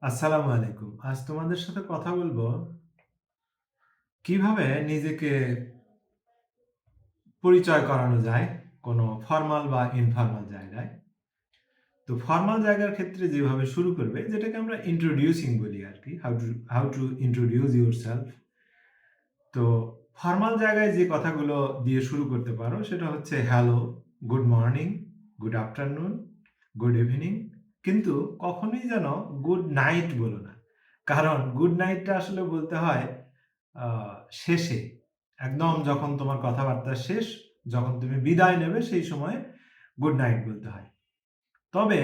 আসসালামু আলাইকুম। আজ তোমাদের সাথে কথা বলবো কিভাবে নিজেকে পরিচয় করানো যায় কোনো ফরমাল বা ইনফরমাল জায়গায়। তো ফরমাল জায়গার ক্ষেত্রে যেভাবে শুরু করবে যেটাকে আমরা ইন্ট্রোডিউসিং বলি আরকি। How to introduce yourself. তো ফরমাল জায়গায় যে কথাগুলো দিয়ে শুরু করতে পারো সেটা হচ্ছে hello, good morning, good afternoon, good evening. কিন্তু কখনোই যেন গুড নাইট বলো না। কারণ গুড নাইটটা আসলে বলতে হয় আ শেষে। একদম যখন তোমার কথাবার্তা শেষ, যখন তুমি বিদায় নেবে সেই সময়ে গুড নাইট বলতে হয়। তবে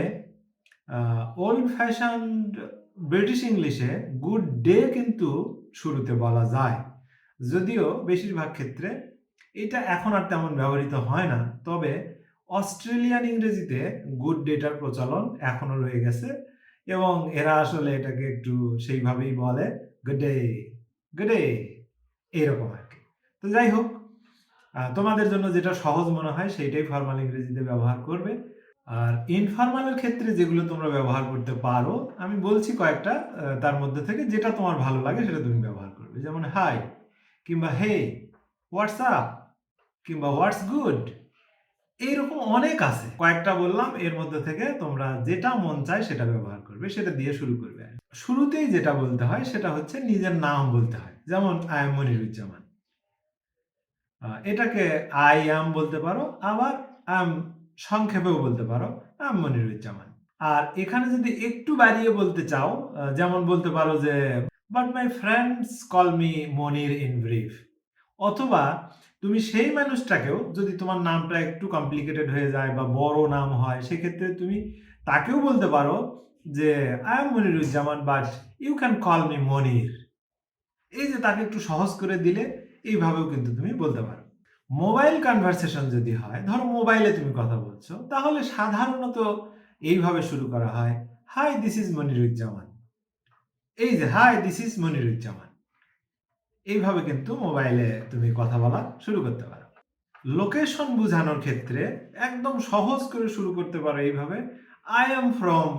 আ ওল্ড ফ্যাশনড ব্রিটিশ ইংলিশে গুড ডে কিন্তু শুরুতে বলা যায়। যদিও বেশিরভাগ ক্ষেত্রে এটা এখন আর তেমন ব্যবহৃত হয় না। তবে অস্ট্রেলিয়ান ইংরেজিতে গুড ডে টার প্রচলন এখনো রয়ে গেছে এবং এরা আসলে এটাকে একটু সেইভাবেই বলে গুড ডে, গুড ডে এরকম আরকি। তো যাই হোক, তোমাদের জন্য যেটা সহজ মনে হয় সেইটাই ফরমাল ইংরেজিতে ব্যবহার করবে। আর ইনফরমাল এর ক্ষেত্রে যেগুলো তোমরা ব্যবহার করতে পারো, আমি বলছি কয়েকটা তার মধ্যে থেকে যেটা তোমার ভালো লাগে সেটা তুমি ব্যবহার করবে। যেমন হাই কিংবা হে, হোয়াটস আপ কিংবা হোয়াটস গুড। এইরকম অনেক আছে। কয়েকটা বললাম এর মধ্যে থেকে তোমরা যেটা মন চায় সেটা ব্যবহার করবে, সেটা দিয়ে শুরু করবে। শুরুতেই যেটা বলতে হয় সেটা হচ্ছে নিজের নাম বলতে হয়। যেমন আই এম মনিরুজ্জামান। এটাকে আই অ্যাম বলতে পারো, আবার অ্যাম সংক্ষেপেও বলতে পারো, অ্যাম মনিরুজ্জামান। আর এখানে যদি একটু বাড়িয়ে বলতে চাও, যেমন বলতে পারো যে but my friends call me Monir in brief. অথবা তুমি সেই মানুষটাকেও যদি তোমার নামটা একটু কমপ্লিকেটেড হয়ে যায় বা বড় নাম হয় সেক্ষেত্রে তুমি তাকেও বলতে পারো যে I am Moniruzzaman but you can call me Monir. এই যে তাকে একটু সহজ করে দিলে এইভাবেও কিন্তু তুমি বলতে পারো। মোবাইল কনভারসেশন যদি হয়, ধরো মোবাইলে তুমি কথা বলছো, তাহলে সাধারণত এইভাবে শুরু করা হয়, হাই দিস ইজ মনিরুজ্জামান। এই যে হাই দিস ইজ মনিরুজ্জামান, এইভাবে কিন্তু মোবাইলে তুমি কথা বলা শুরু করতে পারো। লোকেশন বোঝানোর ক্ষেত্রে একদম সহজ করে শুরু করতে পারো এইভাবে, আই এম ফ্রম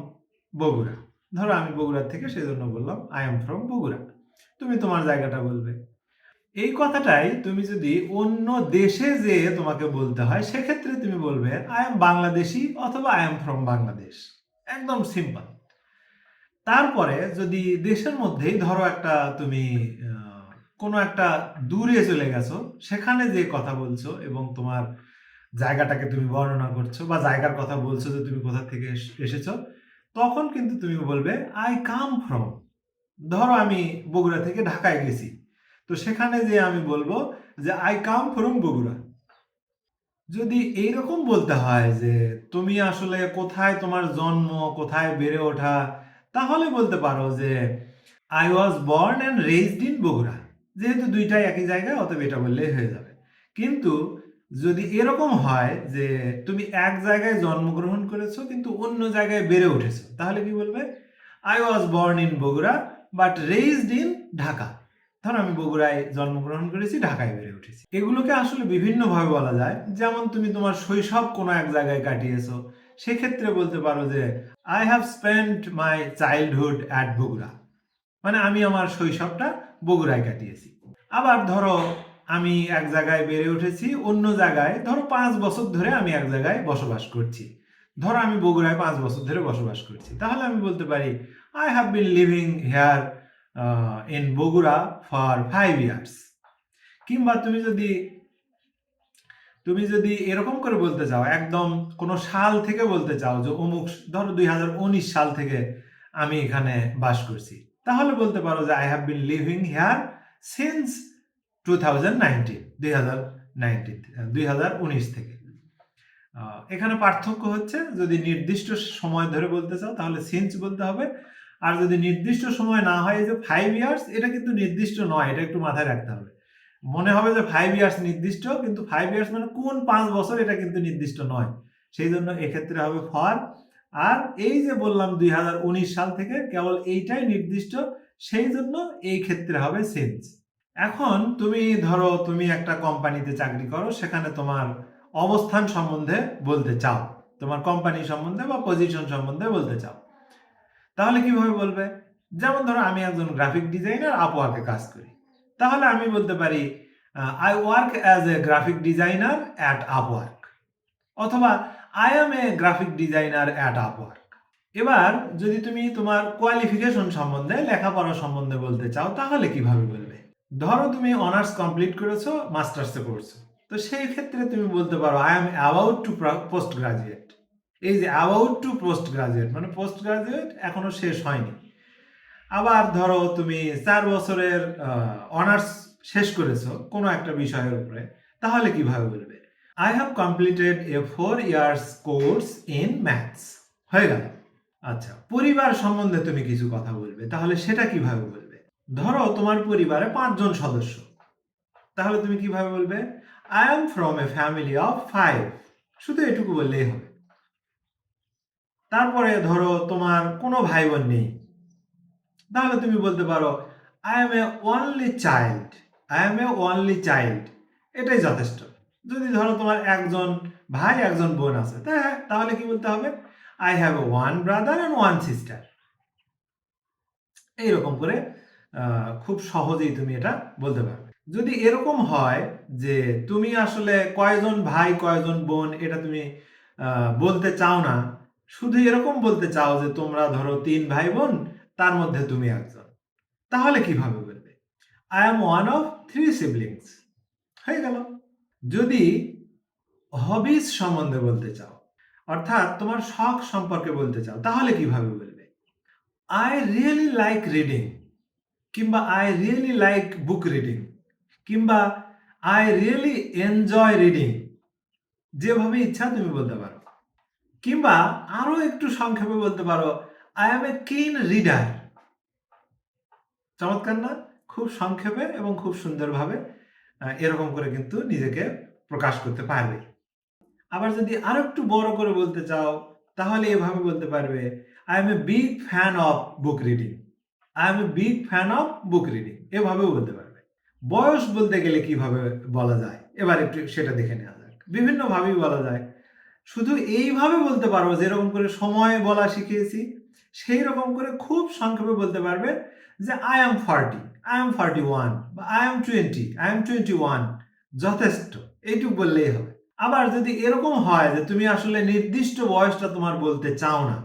বগুড়া। ধরো আমি বগুড়ার থেকে, সেই জন্য বললাম আই এম ফ্রম বগুড়া। তুমি তোমার জায়গাটা বলবে। এই কথাটাই তুমি যদি অন্য দেশে যেয়ে তোমাকে বলতে হয় সেক্ষেত্রে তুমি বলবে আই এম বাংলাদেশী অথবা আই এম ফ্রম বাংলাদেশ। একদম সিম্পল। তারপরে যদি দেশের মধ্যেই ধরো একটা তুমি কোনো একটা দূরে চলে গেছো, সেখানে যে কথা বলছো এবং তোমার জায়গাটাকে তুমি বর্ণনা করছো বা জায়গার কথা বলছো যে তুমি কোথা থেকে এসেছো, তখন কিন্তু তুমি বলবে আই কাম ফ্রম। ধরো আমি বগুড়া থেকে ঢাকায় গেছি, তো সেখানে যে আমি বলবো যে আই কাম ফ্রম বগুড়া। যদি এইরকম বলতে হয় যে তুমি আসলে কোথায় তোমার জন্ম, কোথায় বেড়ে ওঠা, তাহলে বলতে পারো যে I was born and raised in Bogura. যেহেতু দুইটাই একই জায়গায়, অতএব এটা বললেই হয়ে যাবে। কিন্তু যদি এরকম হয় যে তুমি এক জায়গায় জন্মগ্রহণ করেছো কিন্তু অন্য জায়গায় বেড়ে উঠেছো, তাহলে কি বলবে? I was born in Bogura but raised in Dhaka. ধরো আমি বগুড়ায় জন্মগ্রহণ করেছি, ঢাকায় বেড়ে উঠেছি। এগুলোকে আসলে বিভিন্নভাবে বলা যায়। যেমন তুমি তোমার শৈশব কোনো এক জায়গায় কাটিয়েছো, সেক্ষেত্রে বলতে পারো যে I have spent my childhood at Bogura. মানে আমি আমার শৈশবটা বগুড়ায় কাটিয়েছি। আবার ধরো আমি এক জায়গায় বেড়ে উঠেছি, অন্য জায়গায় ধরো ৫ বছর ধরে আমি এক জায়গায় বসবাস করছি। ধরো আমি বগুড়ায় ৫ বছর ধরে বসবাস করছি, তাহলে আমি বলতে পারি I have been living here in Bogura for 5 years. কিংবা তুমি যদি এরকম করে বলতে চাও, একদম কোনো সাল থেকে বলতে চাও যে অমুক, ধরো ২০১৯ সাল থেকে আমি এখানে বাস করছি, তাহলে বলতে পারো যে I have been living here since 2019, 2019 থেকে। এখানে পার্থক্য হচ্ছে, যদি নির্দিষ্ট সময় ধরে বলতে চাও তাহলে সিন্স বলতে হবে। আর যদি নির্দিষ্ট সময় না হয়, যে 5 ইয়ার্স, এটা কিন্তু নির্দিষ্ট নয়, এটা একটু মাথায় রাখতে হবে। মনে হবে যে 5 ইয়ার্স নির্দিষ্ট, কিন্তু 5 ইয়ার্স মানে কোন 5 বছর, এটা কিন্তু নির্দিষ্ট নয়। সেই জন্য এক্ষেত্রে হবে ফর। আর এই যে বললাম 2019 সাল থেকে, কেবল এইটাই নির্দিষ্ট, সেই জন্য এই ক্ষেত্রে হবে সিন্স। এখন তুমি ধরো তুমি একটা কোম্পানিতে চাকরি করো, সেখানে তোমার অবস্থান সম্বন্ধে বলতে চাও, তোমার কোম্পানি সম্বন্ধে বা পজিশন সম্বন্ধে বলতে চাও। তাহলে কিভাবে বলবে? যেমন ধরো আমি একজন গ্রাফিক ডিজাইনার আপওয়ার্কে কাজ করি। তাহলে আমি বলতে পারি I work as a graphic designer at Upwork অথবা I am a graphic designer at Upwork। এবার যদি তুমি তোমার কোয়ালিফিকেশন সম্বন্ধে লেখাপড়া সম্বন্ধে বলতে চাও তাহলে কিভাবে বলবে? ধরো তুমি অনার্স কমপ্লিট করেছো, মাস্টার্সে পড়ছো। তো সেই ক্ষেত্রে তুমি বলতে পারো I am about to post graduate. এই যে about to পোস্ট গ্রাজুয়েট মানে পোস্ট গ্রাজুয়েট এখনো শেষ হয়নি। আবার ধরো তুমি 4 বছরের অনার্স শেষ করেছো কোনো একটা বিষয়ের উপরে, তাহলে কিভাবে বলবে? I have completed a 4 years course in maths। হয়ে গেল। আচ্ছা, পরিবার সম্বন্ধে তুমি কিছু কথা বলবে, তাহলে সেটা কিভাবে বলবে? ধরো তোমার পরিবারে 5 জন সদস্য, তাহলে তুমি কিভাবে বলবে? I am from a family of 5। শুধু এটুকু বললেই হবে। তারপরে ধরো তোমার কোনো ভাই বোন নেই, তাহলে তুমি বলতে পারো I am a only child। I am a only child, এটাই যথেষ্ট। যদি ধরো তোমার একজন ভাই একজন বোন আছে, তাহলে কি বলতে হবে? I have a one brother and one sister। এইরকম করে খুব সহজেই তুমি এটা বলতে পারবে। যদি এরকম হয় যে তুমি আসলে কয়জন ভাই কয়জন বোন এটা তুমি বলতে চাও না, শুধু এরকম বলতে চাও যে তোমরা ধরো 3 ভাই বোন, তার মধ্যে তুমি একজন, তাহলে কিভাবে বলবে? I am one of 3 siblings। হয়ে গেল। যদি হবিস সম্বন্ধে বলতে চাও, অর্থাৎ তোমার শখ সম্পর্কে বলতে চাও, তাহলে কিভাবে বলবে? I really like reading কিংবা I really like book reading কিংবা I really enjoy reading। যেভাবে ইচ্ছা তুমি বলতে পারো। কিংবা আরো একটু সংক্ষেপে বলতে পারো I am a keen reader। চমৎকার না? খুব সংক্ষেপে এবং খুব সুন্দরভাবে এরকম করে কিন্তু নিজেকে প্রকাশ করতে পারবে। আবার যদি আরো একটু বড় করে বলতে চাও, তাহলে এভাবে বলতে পারবে I am a big fan of book reading। I am a big fan of book reading। এভাবেও বলতে পারবে। বয়স বলতে গেলে কিভাবে বলা যায়? এবার একটু সেটা দেখে নেওয়া যাক। বিভিন্নভাবেই বলা যায়। শুধু এইভাবে বলতে পারো যেরকম করে সময় বলা শিখিয়েছি, সেই রকম করে খুব সংক্ষেপে বলতে পারবে যে I am 40, I am 41 বা I am 20, I am 21। যথেষ্ট। এইটুকু বললেই হবে। আবার যদি এরকম হয় যে তুমি আসলে নির্দিষ্ট বয়সটা তোমার বলতে চাও না,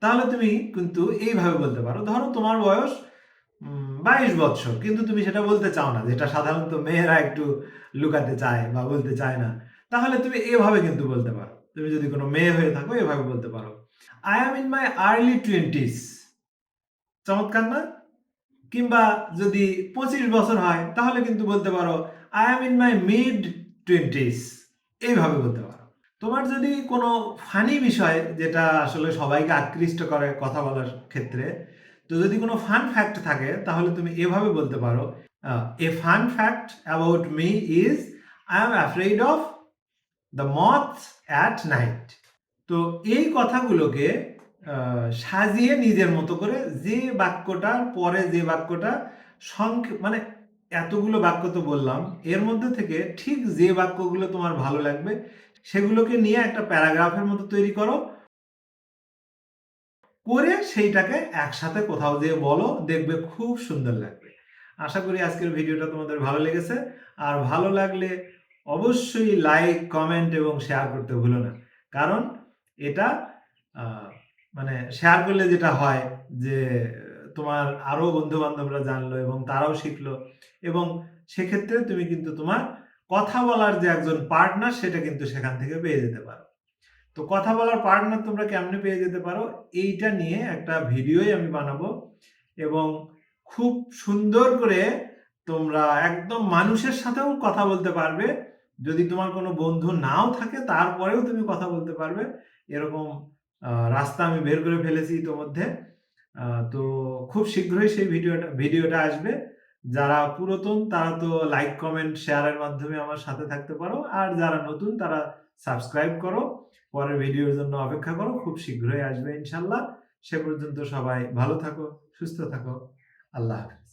তাহলে তুমি কিন্তু এইভাবে বলতে পারো। ধরো তোমার বয়স 22 বছর, কিন্তু তুমি সেটা বলতে চাও না, যেটা সাধারণত মেয়েরা একটু লুকাতে চায় বা বলতে চায় না। তাহলে তুমি এভাবে কিন্তু বলতে পারো। তুমি যদি কোনো মেয়ে হয়ে থাকো এভাবে বলতে পারো I am in my early 20s। চমৎকার না? কিংবা যদি 25 বছর হয় তাহলে কিন্তু বলতে পারো I am in my mid 20s। এইভাবে বলতে পারো। তোমার যদি কোনো ফানি বিষয় যেটা আসলে সবাইকে আকৃষ্ট করে কথা বলার ক্ষেত্রে, তো যদি কোনো ফান ফ্যাক্ট থাকে তাহলে তুমি এভাবে বলতে পারো a fun fact about me is I am afraid of the moths at night। তো এই কথাগুলোকে সাজিয়ে নিজের মতো করে যে বাক্যটার পরে যে বাক্যটা মানে এতগুলো বাক্য তো বললাম, এর মধ্যে থেকে ঠিক যে বাক্যগুলো তোমার ভালো লাগবে সেগুলোকে নিয়ে একটা প্যারাগ্রাফের মতো তৈরি করো, করে সেইটাকে একসাথে কোথাও যেয়ে বলো, দেখবে খুব সুন্দর লাগবে। আশা করি আজকের ভিডিওটা তোমাদের ভালো লেগেছে। আর ভালো লাগলে অবশ্যই লাইক, কমেন্ট এবং শেয়ার করতে ভুলো না। কারণ এটা মানে শেয়ার করলে যেটা হয় যে তোমার আরো বন্ধু-বান্ধবরা জানলো এবং তারাও শিখলো, এবং সেক্ষেত্রে তুমি কিন্তু তোমার কথা বলার যে একজন পার্টনার সেটা কিন্তু সেখান থেকে পেয়ে যেতে পারো। তো কথা বলার পার্টনার তোমরা কেমনে পেয়ে যেতে পারো, এইটা নিয়ে একটা ভিডিওই আমি বানাবো, এবং খুব সুন্দর করে তোমরা একদম মানুষের সাথেও কথা বলতে পারবে। যদি তোমার কোনো বন্ধু নাও থাকে তারপরেও তুমি কথা বলতে পারবে, এরকম রাস্তা আমি বের করে ফেলেছি ইতোমধ্যে। তো খুব শীঘ্রই সেই ভিডিওটা আসবে। যারা পুরাতন তারা তো লাইক, কমেন্ট, শেয়ারের মাধ্যমে আমার সাথে থাকতে পারো, আর যারা নতুন তারা সাবস্ক্রাইব করো। পরের ভিডিওর জন্য অপেক্ষা করো, খুব শীঘ্রই আসবে ইনশাল্লাহ। সে পর্যন্ত সবাই ভালো থাকো, সুস্থ থাকো। আল্লাহ হাফেজ।